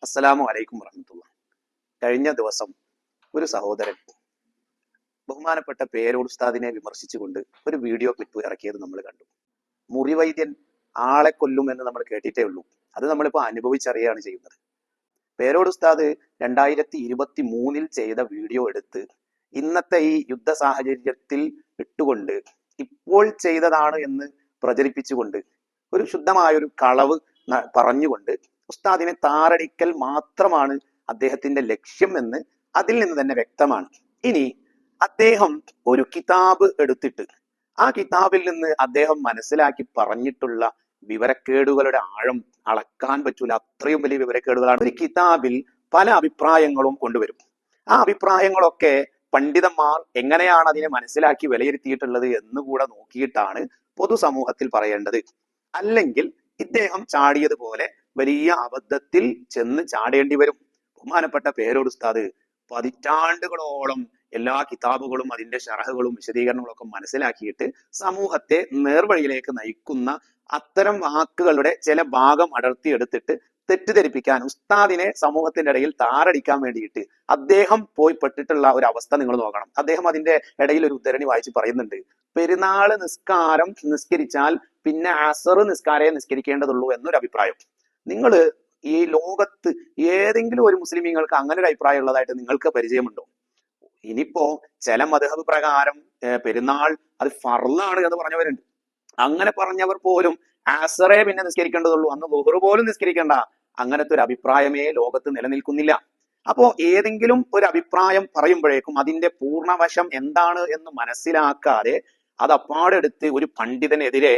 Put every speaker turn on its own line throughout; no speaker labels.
അസ്സലാമു അലൈക്കും വറഹ്മത്തുള്ളാഹി. കഴിഞ്ഞ ദിവസം ഒരു സഹോദരൻ ബഹുമാനപ്പെട്ട പേരോട് ഉസ്താദിനെ വിമർശിച്ചുകൊണ്ട് ഒരു വീഡിയോ ക്ലിപ്പ് ഇറക്കിയത് നമ്മൾ കണ്ടു. മുറിവൈദ്യൻ ആളെ കൊല്ലും എന്ന് നമ്മൾ കേട്ടിട്ടേ ഉള്ളൂ. അത് നമ്മളിപ്പോൾ അനുഭവിച്ചറിയാണ് ചെയ്യുന്നത്. പേരോട് ഉസ്താദ് 2023 ചെയ്ത വീഡിയോ എടുത്ത് ഇന്നത്തെ ഈ യുദ്ധ സാഹചര്യത്തിൽ ഇട്ടുകൊണ്ട് ഇപ്പോൾ ചെയ്തതാണ് എന്ന് പ്രചരിപ്പിച്ചുകൊണ്ട് ഒരു ശുദ്ധമായൊരു കളവ് പറഞ്ഞുകൊണ്ട് ഉസ്താദിനെ താറടിക്കൽ മാത്രമാണ് അദ്ദേഹത്തിന്റെ ലക്ഷ്യം എന്ന് അതിൽ നിന്ന് തന്നെ വ്യക്തമാണ്. ഇനി അദ്ദേഹം ഒരു കിതാബ് എടുത്തിട്ട് ആ കിതാബിൽ നിന്ന് അദ്ദേഹം മനസ്സിലാക്കി പറഞ്ഞിട്ടുള്ള വിവരക്കേടുകളുടെ ആഴം അളക്കാൻ പറ്റൂല, അത്രയും വലിയ വിവരക്കേടുകളാണ്. ഒരു കിതാബിൽ പല അഭിപ്രായങ്ങളും കൊണ്ടുവരും. ആ അഭിപ്രായങ്ങളൊക്കെ പണ്ഡിതന്മാർ എങ്ങനെയാണ് അതിനെ മനസ്സിലാക്കി വിലയിരുത്തിയിട്ടുള്ളത് എന്നുകൂടെ നോക്കിയിട്ടാണ് പൊതുസമൂഹത്തിൽ പറയേണ്ടത്. അല്ലെങ്കിൽ ഇദ്ദേഹം ചാടിയതുപോലെ വലിയ അബദ്ധത്തിൽ ചെന്ന് ചാടേണ്ടി വരും. ബഹുമാനപ്പെട്ട പേരോട് ഉസ്താദ് പതിറ്റാണ്ടുകളോളം എല്ലാ കിതാബുകളും അതിന്റെ ശറഹുകളും വിശദീകരണങ്ങളും ഒക്കെ മനസ്സിലാക്കിയിട്ട് സമൂഹത്തെ നേർവഴിയിലേക്ക് നയിക്കുന്ന അത്തരം വാക്കുകളുടെ ചില ഭാഗം അടർത്തിയെടുത്തിട്ട് തെറ്റിദ്ധരിപ്പിക്കാൻ, ഉസ്താദിനെ സമൂഹത്തിന്റെ ഇടയിൽ താറടിക്കാൻ വേണ്ടിയിട്ട് അദ്ദേഹം പോയി പെട്ടിട്ടുള്ള ഒരു അവസ്ഥ നിങ്ങൾ നോക്കണം. അദ്ദേഹം അതിന്റെ ഇടയിൽ ഒരു ഉദ്ധരണി വായിച്ച് പറയുന്നുണ്ട്, പെരുന്നാള് നിസ്കാരം നിസ്കരിച്ചാൽ പിന്നെ അസർ നിസ്കാരയെ നിസ്കരിക്കേണ്ടതുള്ളൂ എന്നൊരു അഭിപ്രായം. നിങ്ങൾ ഈ ലോകത്ത് ഏതെങ്കിലും ഒരു മുസ്ലിമീങ്ങൾക്ക് അങ്ങനെ ഒരു അഭിപ്രായം ഉള്ളതായിട്ട് നിങ്ങൾക്ക് പരിചയമുണ്ടോ? ഇനിയിപ്പോ ചില മദ്ഹബ് പ്രകാരം പെരുന്നാൾ അത് ഫർളാണ് എന്ന് പറഞ്ഞവരുണ്ട്. അങ്ങനെ പറഞ്ഞവർ പോലും അസറേ പിന്നെ നിസ്കരിക്കേണ്ടതുള്ളൂ, അന്ന് ളുഹർ പോലും നിസ്കരിക്കേണ്ട, അങ്ങനത്തെ ഒരു അഭിപ്രായമേ ലോകത്ത് നിലനിൽക്കുന്നില്ല. അപ്പോ ഏതെങ്കിലും ഒരു അഭിപ്രായം പറയുമ്പോഴേക്കും അതിന്റെ പൂർണ്ണവശം എന്താണ് എന്ന് മനസ്സിലാക്കാതെ അത് അപ്പാടെടുത്ത് ഒരു പണ്ഡിതനെതിരെ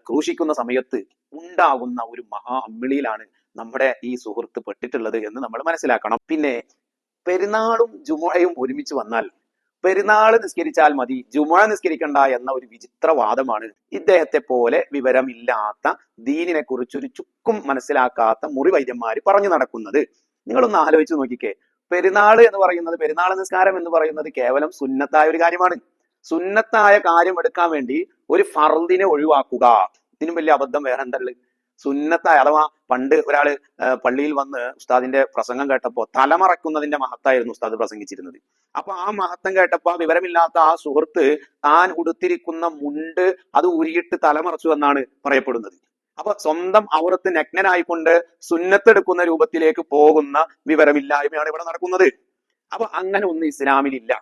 ക്രൂശിക്കുന്ന സമയത്ത് ഉണ്ടാകുന്ന ഒരു മഹാ അമ്മിളിയിലാണ് നമ്മുടെ ഈ സുഹൃത്ത് പെട്ടിട്ടുള്ളത് എന്ന് നമ്മൾ മനസ്സിലാക്കണം. പിന്നെ പെരുന്നാളും ജുമുഅയും ഒരുമിച്ച് വന്നാൽ പെരുന്നാള് നിസ്കരിച്ചാൽ മതി, ജുമുഅ നിസ്കരിക്കണ്ട എന്ന ഒരു വിചിത്രവാദമാണ് ഇദ്ദേഹത്തെ പോലെ വിവരമില്ലാത്ത, ദീനിനെ കുറിച്ചൊരു ചുക്കും മനസ്സിലാക്കാത്ത മുറിവൈദ്യന്മാര് പറഞ്ഞു നടക്കുന്നത്. നിങ്ങളൊന്ന് ആലോചിച്ച് നോക്കിക്കേ. പെരുന്നാള് എന്ന് പറയുന്നത്, പെരുന്നാൾ നിസ്കാരം എന്ന് പറയുന്നത് കേവലം സുന്നത്തായ ഒരു കാര്യമാണ്. സുന്നത്തായ കാര്യം എടുക്കാൻ വേണ്ടി ഒരു ഫർദിനെ ഒഴിവാക്കുക, ഇതിനും വലിയ അബദ്ധം വേറെ എന്തല്ല? സുന്നത്തായ, അഥവാ പണ്ട് ഒരാള് പള്ളിയിൽ വന്ന് ഉസ്താദിന്റെ പ്രസംഗം കേട്ടപ്പോ തലമറക്കുന്നതിന്റെ മഹത്തായിരുന്നു ഉസ്താദ് പ്രസംഗിച്ചിരുന്നത്. അപ്പൊ ആ മഹത്വം കേട്ടപ്പോ വിവരമില്ലാത്ത ആ സുഹൃത്ത് താൻ ഉടുത്തിരിക്കുന്ന മുണ്ട് അത് ഉരിയിട്ട് തലമറച്ചു എന്നാണ് പറയപ്പെടുന്നത്. അപ്പൊ സ്വന്തം ഔറത്ത് നഗ്നനായിക്കൊണ്ട് സുന്നത്തെടുക്കുന്ന രൂപത്തിലേക്ക് പോകുന്ന വിവരമില്ലായ്മയാണ് ഇവിടെ നടക്കുന്നത്. അപ്പൊ അങ്ങനെ ഒന്നും ഇസ്ലാമിലില്ല.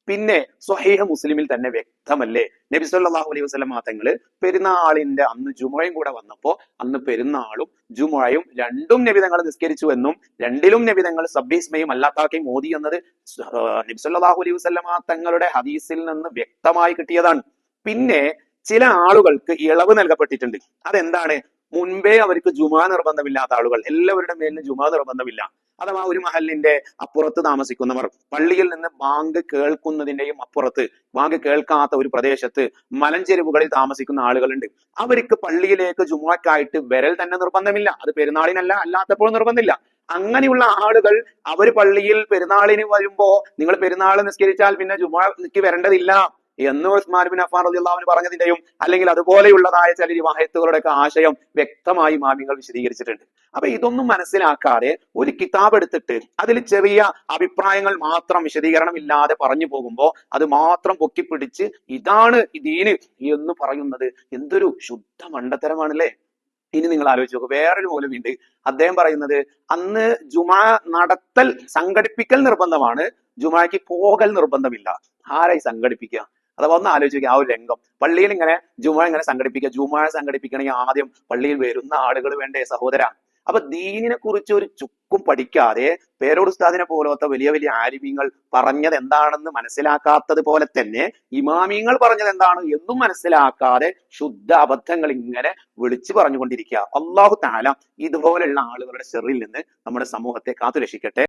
പിന്നെ സ്വഹീഹ് മുസ്ലിമിൽ തന്നെ വ്യക്തമല്ലേ, നബി സല്ലല്ലാഹു അലൈഹി വസല്ലം തങ്ങള് പെരുന്നാളിന്റെ അന്ന് ജുമുഅയും കൂടെ വന്നപ്പോ അന്ന് പെരുന്നാളും ജുമുഅയും രണ്ടും നബി തങ്ങൾ നിസ്കരിച്ചു എന്നും രണ്ടിലും നബി തങ്ങൾ സബ്ബിസ്മയും അല്ലാത്താക്കയും ഓതി എന്നത് നബി സല്ലല്ലാഹു അലൈഹി വസല്ലം തങ്ങളുടെ ഹദീസിൽ നിന്ന് വ്യക്തമായി കിട്ടിയതാണ്. പിന്നെ ചില ആളുകൾക്ക് ഇളവ് നൽകപ്പെട്ടിട്ടുണ്ട്. അതെന്താണ്? മുൻപേ അവർക്ക് ജുമുഅ നിർബന്ധമില്ലാത്ത ആളുകൾ, എല്ലാവരുടെ മേലിലും ജുമുഅ നിർബന്ധമില്ല. അഥവാ ഒരു മഹലിന്റെ അപ്പുറത്ത് താമസിക്കുന്നവർ, പള്ളിയിൽ നിന്ന് ബാങ്ക് കേൾക്കുന്നതിന്റെയും അപ്പുറത്ത് ബാങ്ക് കേൾക്കാത്ത ഒരു പ്രദേശത്ത് മലഞ്ചെരുവുകളിൽ താമസിക്കുന്ന ആളുകളുണ്ട്. അവർക്ക് പള്ളിയിലേക്ക് ജുമുഅക്കായിട്ട് വരൽ തന്നെ നിർബന്ധമില്ല. അത് പെരുന്നാളിനല്ല, അല്ലാത്തപ്പോൾ നിർബന്ധമില്ല. അങ്ങനെയുള്ള ആളുകൾ അവർ പള്ളിയിൽ പെരുന്നാളിന് വരുമ്പോ നിങ്ങൾ പെരുന്നാൾ നിസ്കരിച്ചാൽ പിന്നെ ജുമുഅക്ക് വരേണ്ടതില്ല എന്ന് ഉസ്മാൻ ബിൻ അഫ്ഫാൻ റളിയല്ലാഹു അൻഹു പറഞ്ഞതിന്റെയും അല്ലെങ്കിൽ അതുപോലെയുള്ളതായ ചില റിവായത്തുകളുടെയൊക്കെ ആശയം വ്യക്തമായി ഇമാമിങ്ങൾ വിശദീകരിച്ചിട്ടുണ്ട്. അപ്പൊ ഇതൊന്നും മനസ്സിലാക്കാതെ ഒരു കിതാബ് എടുത്തിട്ട് അതിൽ ചെറിയ അഭിപ്രായങ്ങൾ മാത്രം വിശദീകരണം ഇല്ലാതെ പറഞ്ഞു പോകുമ്പോ അത് മാത്രം പൊക്കിപ്പിടിച്ച് ഇതാണ് ദീന് എന്ന് പറയുന്നത് എന്തൊരു ശുദ്ധ മണ്ടത്തരമാണല്ലേ. ഇനി നിങ്ങൾ ആലോചിച്ച് നോക്കൂ, വേറൊരു മൗലവിയുണ്ട്. അദ്ദേഹം പറയുന്നത് അന്ന് ജുമുഅ നടത്തൽ, സംഘടിപ്പിക്കൽ നിർബന്ധമാണ്, ജുമുഅയ്ക്ക് പോകൽ നിർബന്ധമില്ല. ആരായി സംഘടിപ്പിക്കുക? അഥവാ ഒന്ന് ആലോചിക്കുക ആ ഒരു രംഗം. പള്ളിയിൽ ഇങ്ങനെ ജുമുഅ ഇങ്ങനെ സംഘടിപ്പിക്കുക. ജുമുഅ സംഘടിപ്പിക്കണമെങ്കിൽ ആദ്യം പള്ളിയിൽ വരുന്ന ആളുകൾ വേണ്ടേ സഹോദര? അപ്പൊ ദീനിനെ കുറിച്ച് ഒരു ചുക്കും പഠിക്കാതെ പേരോട് ഉസ്താദിനെ പോലത്തെ വലിയ വലിയ ആലിമീങ്ങൾ പറഞ്ഞത് എന്താണെന്ന് മനസ്സിലാക്കാത്തത് പോലെ തന്നെ ഇമാമിങ്ങൾ പറഞ്ഞത് എന്താണ് എന്നും മനസ്സിലാക്കാതെ ശുദ്ധ അബദ്ധങ്ങൾ ഇങ്ങനെ വിളിച്ചു പറഞ്ഞുകൊണ്ടിരിക്കുക. അല്ലാഹു തആല ഇതുപോലെയുള്ള ആളുകളുടെ ശർറിൽ നിന്ന് നമ്മുടെ സമൂഹത്തെ കാത്തുരക്ഷിക്കട്ടെ.